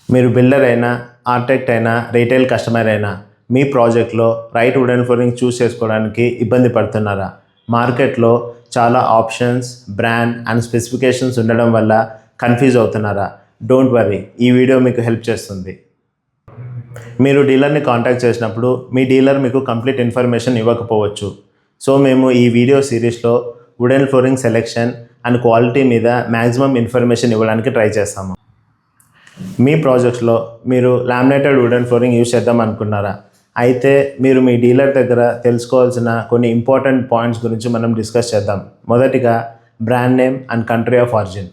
మీరు బిల్డర్ అయినా, ఆర్కిటెక్ట్ అయినా, రీటైల్ కస్టమర్ అయినా మీ ప్రాజెక్ట్లో రైట్ వుడెన్ ఫ్లోరింగ్ చూస్ చేసుకోవడానికి ఇబ్బంది పడుతున్నారా? మార్కెట్లో చాలా ఆప్షన్స్, బ్రాండ్ అండ్ స్పెసిఫికేషన్స్ ఉండడం వల్ల కన్ఫ్యూజ్ అవుతున్నారా? డోంట్ వరీ, ఈ వీడియో మీకు హెల్ప్ చేస్తుంది. మీరు డీలర్ని కాంటాక్ట్ చేసినప్పుడు మీ డీలర్ మీకు కంప్లీట్ ఇన్ఫర్మేషన్ ఇవ్వకపోవచ్చు. సో మేము ఈ వీడియో సిరీస్లో wooden flooring selection and quality మీద మ్యాక్సిమం ఇన్ఫర్మేషన్ ఇవ్వడానికి ట్రై చేస్తాము. మీ ప్రాజెక్ట్స్లో మీరు లామినేటెడ్ వుడెన్ ఫ్లోరింగ్ యూజ్ చేద్దాం అనుకున్నారా? అయితే మీరు మీ డీలర్ దగ్గర తెలుసుకోవాల్సిన కొన్ని ఇంపార్టెంట్ పాయింట్స్ గురించి మనం డిస్కస్ చేద్దాం. మొదటిగా brand name and country of origin.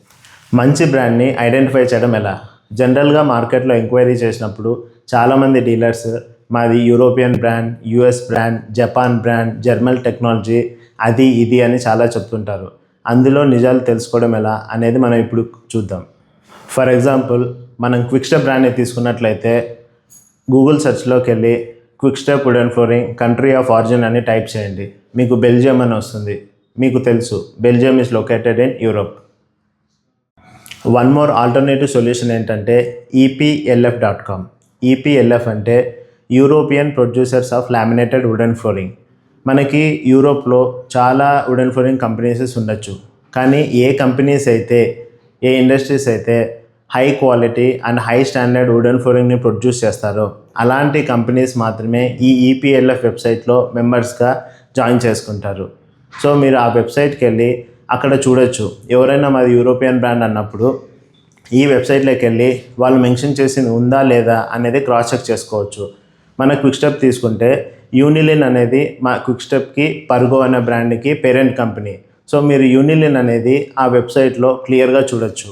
మంచి బ్రాండ్ని ఐడెంటిఫై చేయడం ఎలా? జనరల్గా మార్కెట్లో ఎంక్వైరీ చేసినప్పుడు చాలామంది డీలర్స్ మాది European brand, US brand, Japan brand, German technology, అది ఇది అని చాలా చెప్తుంటారు. అందులో నిజాలు తెలుసుకోవడం ఎలా అనేది మనం ఇప్పుడు చూద్దాం. ఫర్ ఎగ్జాంపుల్, మనం క్విక్ స్టెప్ బ్రాండ్ని తీసుకున్నట్లయితే గూగుల్ సెర్చ్లోకి వెళ్ళి quick step wooden flooring country of origin అని టైప్ చేయండి. మీకు బెల్జియం అని వస్తుంది. మీకు తెలుసు Belgium is located in Europe. One more alternative solution ఏంటంటే EPLF.com. EPLF అంటే European producers of laminated wooden flooring. మనకి యూరోప్లో చాలా వుడెన్ ఫ్లోరింగ్ కంపెనీస్ ఉండొచ్చు, కానీ ఏ కంపెనీస్ అయితే, ఏ ఇండస్ట్రీస్ అయితే high quality and high standard wooden ఫ్లోరింగ్ని ప్రొడ్యూస్ చేస్తారో అలాంటి కంపెనీస్ మాత్రమే ఈ EPLF వెబ్సైట్లో మెంబర్స్గా జాయిన్ చేసుకుంటారు. సో మీరు ఆ వెబ్సైట్కి వెళ్ళి అక్కడ చూడొచ్చు. ఎవరైనా మాది యూరోపియన్ బ్రాండ్ అన్నప్పుడు ఈ వెబ్సైట్లోకి వెళ్ళి వాళ్ళు మెన్షన్ చేసింది ఉందా లేదా అనేది క్రాస్ చెక్ చేసుకోవచ్చు. మన క్విక్ స్టెప్ తీసుకుంటే యూనిలిన్ అనేది మా క్విక్ స్టెప్కి పర్గో అనే బ్రాండ్కి పేరెంట్ కంపెనీ. సో మీరు యూనిలిన్ అనేది ఆ వెబ్సైట్లో క్లియర్గా చూడొచ్చు.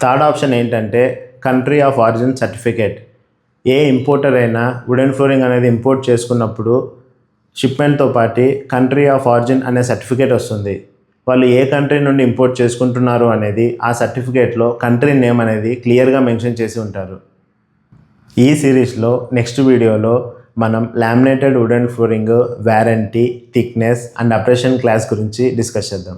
థర్డ్ ఆప్షన్ ఏంటంటే country of origin certificate. A importer అయినా వుడెన్ ఫ్లోరింగ్ అనేది ఇంపోర్ట్ చేసుకున్నప్పుడు షిప్మెంట్తో పాటు కంట్రీ ఆఫ్ ఆరిజిన్ అనే సర్టిఫికేట్ వస్తుంది. వాళ్ళు ఏ కంట్రీ నుండి ఇంపోర్ట్ చేసుకుంటున్నారు అనేది ఆ సర్టిఫికేట్లో కంట్రీ నేమ్ అనేది క్లియర్గా మెన్షన్ చేసి ఉంటారు. ఈ సిరీస్లో నెక్స్ట్ వీడియోలో మనం laminated wooden flooring warranty, thickness and oppression class గురించి డిస్కస్ చేద్దాం.